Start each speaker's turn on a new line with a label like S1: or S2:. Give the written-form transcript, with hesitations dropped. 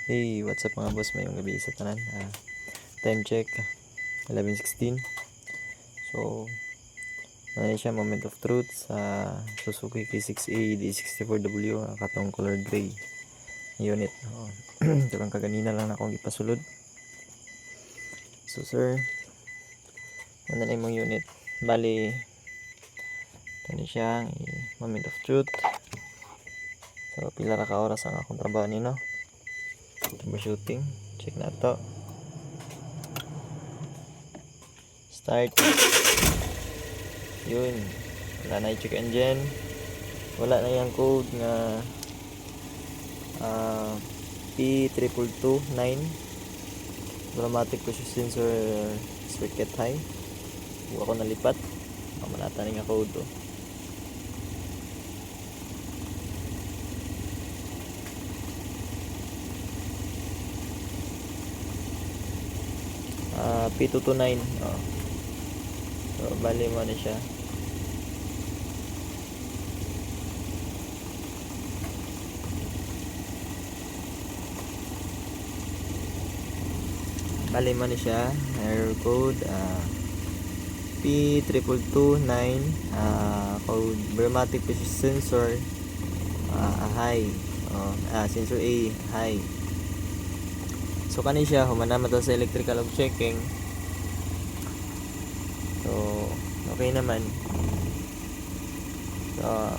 S1: Hey, what's up mga boss? Mayong gabi sa tanan. Time check 11:16. So, ano siya, moment of truth sa Suzuki K6A D64W, katong color gray unit. Ito lang kaganina lang akong ipasulod. So sir, ano na imong unit? Bali, ito siya, moment of truth. So, pila ra ka oras ang akong trabaho nino. Troubleshooting. Check na to. Start. Yun. Wala na yung check engine. Wala na yung code nga P2229. Automatic position sensor circuit high. Huwag ako nalipat. Mamanata na nga code to. P229. So, bali mo na siya. Bali mo na siya. Error code P2229. Code Burmatic position sensor high. Sensor A high. So kani siya humanama to sa electrical of checking. So okay naman. So